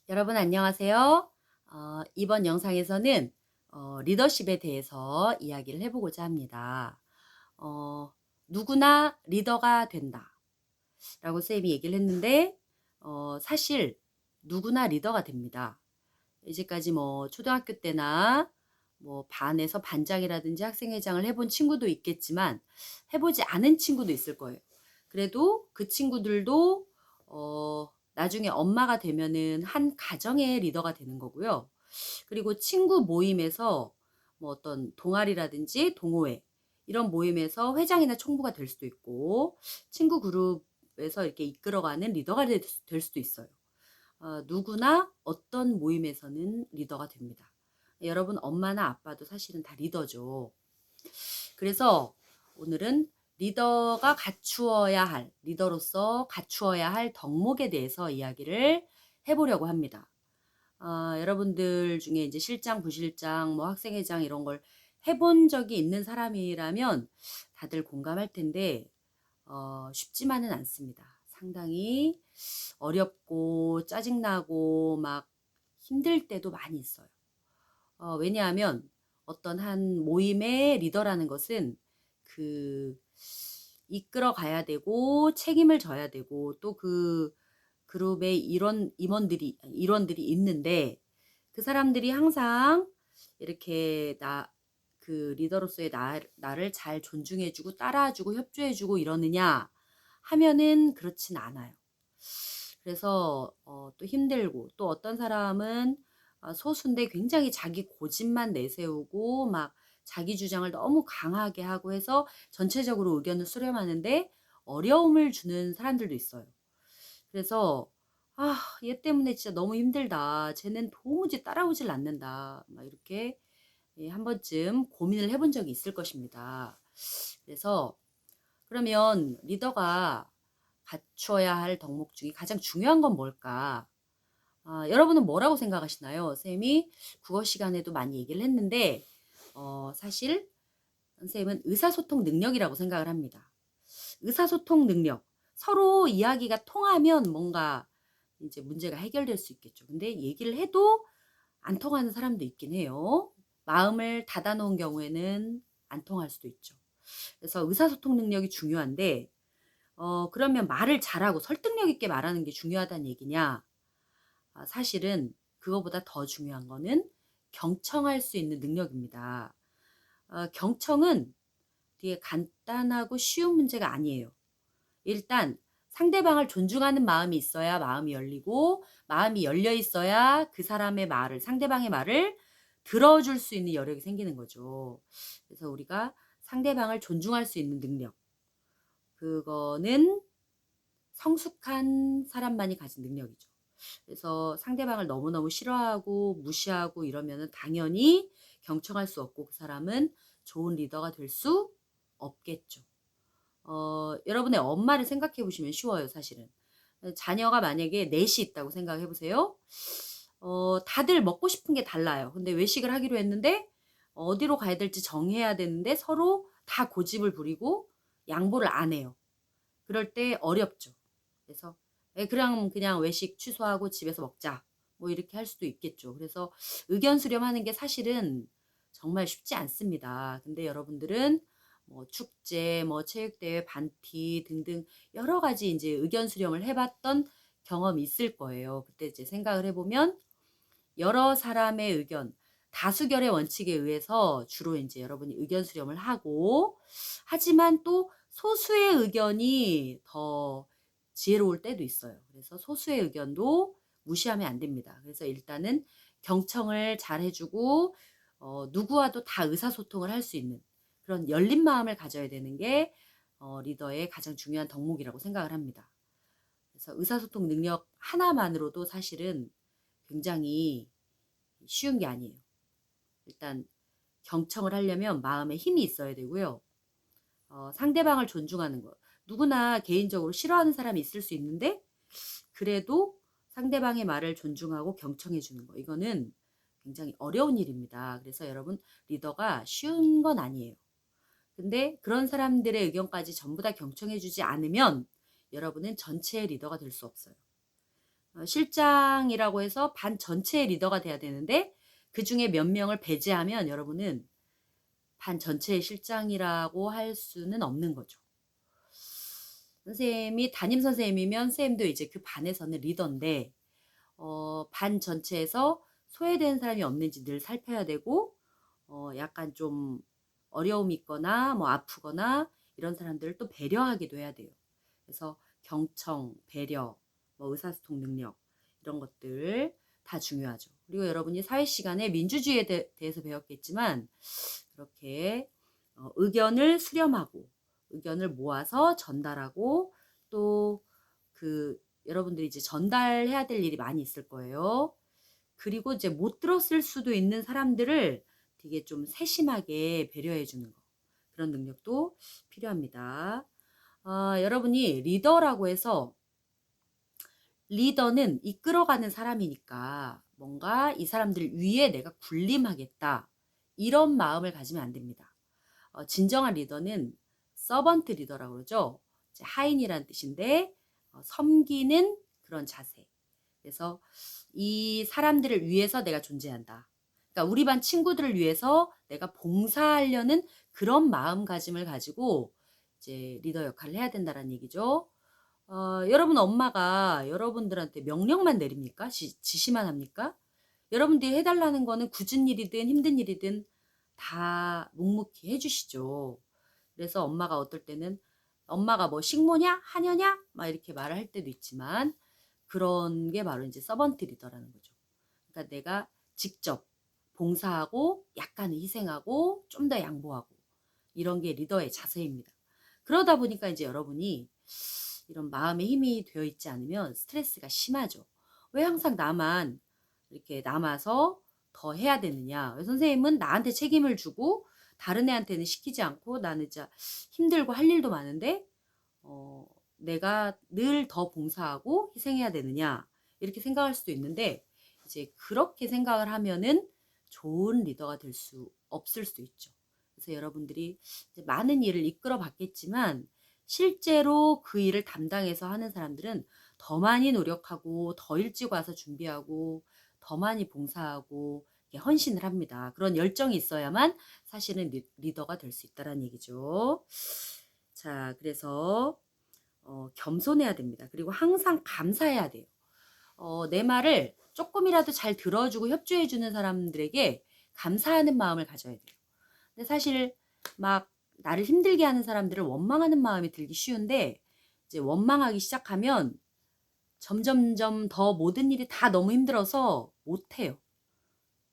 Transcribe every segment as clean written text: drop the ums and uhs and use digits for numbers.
여러분 안녕하세요. 이번 영상에서는 리더십에 대해서 이야기를 해보고자 합니다. 어, 누구나 리더가 된다 라고 쌤이 얘기를 했는데 사실 누구나 리더가 됩니다. 이제까지 뭐 초등학교 때나 뭐 반에서 반장이라든지 학생회장을 해본 친구도 있겠지만 해보지 않은 친구도 있을 거예요. 그래도 그 친구들도 나중에 엄마가 되면은 한 가정의 리더가 되는 거고요. 그리고 친구 모임에서 뭐 어떤 동아리라든지 동호회 이런 모임에서 회장이나 총무가 될 수도 있고 친구 그룹에서 이렇게 이끌어가는 리더가 될 수도 있어요. 누구나 어떤 모임에서는 리더가 됩니다. 여러분 엄마나 아빠도 사실은 다 리더죠. 그래서 오늘은 리더로서 갖추어야 할 덕목에 대해서 이야기를 해보려고 합니다. 여러분들 중에 이제 실장, 부실장, 뭐 학생회장 이런 걸 해본 적이 있는 사람이라면 다들 공감할 텐데 쉽지만은 않습니다. 상당히 어렵고 짜증나고 막 힘들 때도 많이 있어요. 왜냐하면 어떤 한 모임의 리더라는 것은 그 이끌어 가야 되고 책임을 져야 되고 또 그 그룹의 일원들이 있는데 그 사람들이 항상 이렇게 그 리더로서의 나를 잘 존중해주고 따라주고 협조해주고 이러느냐 하면은 그렇진 않아요. 그래서 또 힘들고 또 어떤 사람은 소수인데 굉장히 자기 고집만 내세우고 막 자기 주장을 너무 강하게 하고 해서 전체적으로 의견을 수렴하는데 어려움을 주는 사람들도 있어요. 그래서 얘 때문에 진짜 너무 힘들다. 쟤는 도무지 따라오질 않는다. 막 이렇게 한 번쯤 고민을 해본 적이 있을 것입니다. 그래서 그러면 리더가 갖춰야 할 덕목 중에 가장 중요한 건 뭘까? 여러분은 뭐라고 생각하시나요? 쌤이 국어 시간에도 많이 얘기를 했는데 사실 선생님은 의사소통 능력이라고 생각을 합니다. 의사소통 능력. 서로 이야기가 통하면 뭔가 이제 문제가 해결될 수 있겠죠. 근데 얘기를 해도 안 통하는 사람도 있긴 해요. 마음을 닫아놓은 경우에는 안 통할 수도 있죠. 그래서 의사소통 능력이 중요한데 그러면 말을 잘하고 설득력 있게 말하는 게 중요하다는 얘기냐? 사실은 그거보다 더 중요한 거는 경청할 수 있는 능력입니다. 경청은 되게 간단하고 쉬운 문제가 아니에요. 일단 상대방을 존중하는 마음이 있어야 마음이 열리고 마음이 열려 있어야 그 사람의 말을 상대방의 말을 들어줄 수 있는 여력이 생기는 거죠. 그래서 우리가 상대방을 존중할 수 있는 능력 그거는 성숙한 사람만이 가진 능력이죠. 그래서 상대방을 너무너무 싫어하고 무시하고 이러면은 당연히 경청할 수 없고 그 사람은 좋은 리더가 될 수 없겠죠. 여러분의 엄마를 생각해 보시면 쉬워요, 사실은. 자녀가 만약에 넷이 있다고 생각해 보세요. 다들 먹고 싶은 게 달라요. 근데 외식을 하기로 했는데 어디로 가야 될지 정해야 되는데 서로 다 고집을 부리고 양보를 안 해요. 그럴 때 어렵죠. 그래서 그냥 외식 취소하고 집에서 먹자. 뭐 이렇게 할 수도 있겠죠. 그래서 의견 수렴하는 게 사실은 정말 쉽지 않습니다. 근데 여러분들은 뭐 축제, 뭐 체육대회, 반티 등등 여러 가지 이제 의견 수렴을 해봤던 경험이 있을 거예요. 그때 이제 생각을 해보면 여러 사람의 의견, 다수결의 원칙에 의해서 주로 이제 여러분이 의견 수렴을 하고 하지만 또 소수의 의견이 더 지혜로울 때도 있어요. 그래서 소수의 의견도 무시하면 안 됩니다. 그래서 일단은 경청을 잘 해주고 누구와도 다 의사소통을 할 수 있는 그런 열린 마음을 가져야 되는 게 리더의 가장 중요한 덕목이라고 생각을 합니다. 그래서 의사소통 능력 하나만으로도 사실은 굉장히 쉬운 게 아니에요. 일단 경청을 하려면 마음에 힘이 있어야 되고요. 상대방을 존중하는 것. 누구나 개인적으로 싫어하는 사람이 있을 수 있는데 그래도 상대방의 말을 존중하고 경청해 주는 거. 이거는 굉장히 어려운 일입니다. 그래서 여러분 리더가 쉬운 건 아니에요. 근데 그런 사람들의 의견까지 전부 다 경청해 주지 않으면 여러분은 전체의 리더가 될 수 없어요. 실장이라고 해서 반 전체의 리더가 돼야 되는데 그중에 몇 명을 배제하면 여러분은 반 전체의 실장이라고 할 수는 없는 거죠. 선생님이 담임 선생님이면 선생님도 이제 그 반에서는 리더인데 반 전체에서 소외되는 사람이 없는지 늘 살펴야 되고 약간 좀 어려움이 있거나 뭐 아프거나 이런 사람들을 또 배려하기도 해야 돼요. 그래서 경청, 배려, 뭐 의사소통 능력 이런 것들 다 중요하죠. 그리고 여러분이 사회 시간에 민주주의에 대해서 배웠겠지만 그렇게 의견을 수렴하고 의견을 모아서 전달하고 또 여러분들이 이제 전달해야 될 일이 많이 있을 거예요. 그리고 이제 못 들었을 수도 있는 사람들을 되게 좀 세심하게 배려해 주는 거. 그런 능력도 필요합니다. 여러분이 리더라고 해서 리더는 이끌어가는 사람이니까 뭔가 이 사람들 위에 내가 군림하겠다. 이런 마음을 가지면 안 됩니다. 진정한 리더는 서번트 리더라고 그러죠. 하인이라는 뜻인데 섬기는 그런 자세. 그래서 이 사람들을 위해서 내가 존재한다. 그러니까 우리 반 친구들을 위해서 내가 봉사하려는 그런 마음가짐을 가지고 이제 리더 역할을 해야 된다는 얘기죠. 여러분 엄마가 여러분들한테 명령만 내립니까? 지시만 합니까? 여러분들이 해달라는 거는 굳은 일이든 힘든 일이든 다 묵묵히 해주시죠. 그래서 엄마가 어떨 때는 엄마가 뭐 식모냐? 하녀냐? 막 이렇게 말을 할 때도 있지만 그런 게 바로 이제 서번트 리더라는 거죠. 그러니까 내가 직접 봉사하고 약간은 희생하고 좀 더 양보하고 이런 게 리더의 자세입니다. 그러다 보니까 이제 여러분이 이런 마음의 힘이 되어 있지 않으면 스트레스가 심하죠. 왜 항상 나만 이렇게 남아서 더 해야 되느냐. 선생님은 나한테 책임을 주고 다른 애한테는 시키지 않고 나는 진짜 힘들고 할 일도 많은데 내가 늘 더 봉사하고 희생해야 되느냐 이렇게 생각할 수도 있는데 이제 그렇게 생각을 하면은 좋은 리더가 될 수 없을 수도 있죠. 그래서 여러분들이 이제 많은 일을 이끌어 봤겠지만 실제로 그 일을 담당해서 하는 사람들은 더 많이 노력하고 더 일찍 와서 준비하고 더 많이 봉사하고 헌신을 합니다. 그런 열정이 있어야만 사실은 리더가 될 수 있다는 얘기죠. 자, 그래서 겸손해야 됩니다. 그리고 항상 감사해야 돼요. 내 말을 조금이라도 잘 들어주고 협조해주는 사람들에게 감사하는 마음을 가져야 돼요. 근데 사실 막 나를 힘들게 하는 사람들을 원망하는 마음이 들기 쉬운데 이제 원망하기 시작하면 점점점 더 모든 일이 다 너무 힘들어서 못해요.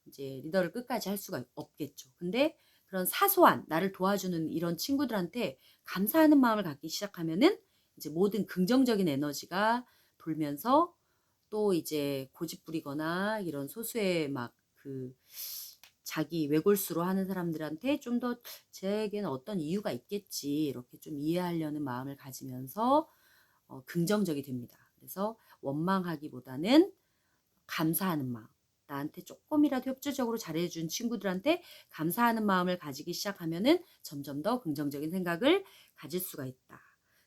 이제 리더를 끝까지 할 수가 없겠죠. 근데 그런 사소한 나를 도와주는 이런 친구들한테 감사하는 마음을 갖기 시작하면은 이제 모든 긍정적인 에너지가 돌면서 또 이제 고집 부리거나 이런 소수의 막 자기 외골수로 하는 사람들한테 좀 더 쟤에게는 어떤 이유가 있겠지 이렇게 좀 이해하려는 마음을 가지면서 긍정적이 됩니다. 그래서 원망하기보다는 감사하는 마음. 나한테 조금이라도 협조적으로 잘해준 친구들한테 감사하는 마음을 가지기 시작하면은 점점 더 긍정적인 생각을 가질 수가 있다.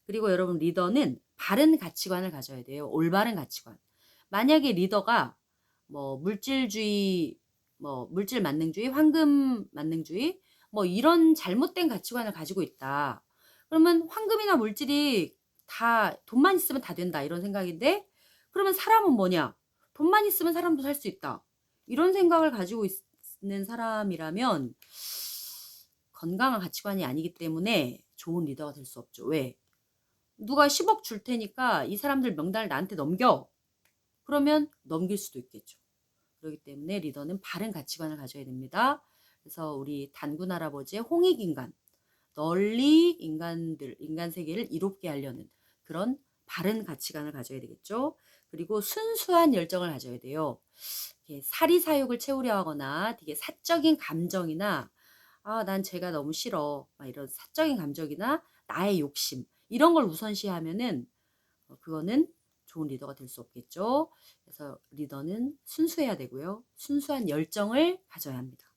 그리고 여러분 리더는 바른 가치관을 가져야 돼요. 올바른 가치관. 만약에 리더가 뭐 물질주의, 뭐 물질 만능주의, 황금 만능주의, 뭐 이런 잘못된 가치관을 가지고 있다. 그러면 황금이나 물질이 다 돈만 있으면 다 된다 이런 생각인데 그러면 사람은 뭐냐? 돈만 있으면 사람도 살 수 있다. 이런 생각을 가지고 있는 사람이라면 건강한 가치관이 아니기 때문에 좋은 리더가 될 수 없죠. 왜? 누가 10억 줄 테니까 이 사람들 명단을 나한테 넘겨. 그러면 넘길 수도 있겠죠. 그렇기 때문에 리더는 바른 가치관을 가져야 됩니다. 그래서 우리 단군 할아버지의 홍익인간, 널리 인간 세계를 이롭게 하려는 그런 바른 가치관을 가져야 되겠죠. 그리고 순수한 열정을 가져야 돼요. 사리사욕을 채우려 하거나 되게 사적인 감정이나 난 쟤가 너무 싫어. 막 이런 사적인 감정이나 나의 욕심 이런 걸 우선시하면은 그거는 좋은 리더가 될 수 없겠죠. 그래서 리더는 순수해야 되고요. 순수한 열정을 가져야 합니다.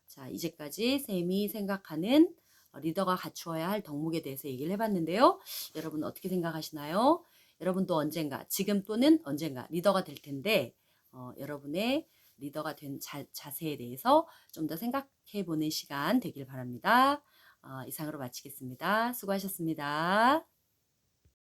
자, 이제까지 쌤이 생각하는 리더가 갖추어야 할 덕목에 대해서 얘기를 해봤는데요. 여러분 어떻게 생각하시나요? 여러분도 언젠가, 지금 또는 언젠가 리더가 될 텐데 여러분의 리더가 된 자세에 대해서 좀 더 생각해 보는 시간 되길 바랍니다. 이상으로 마치겠습니다. 수고하셨습니다.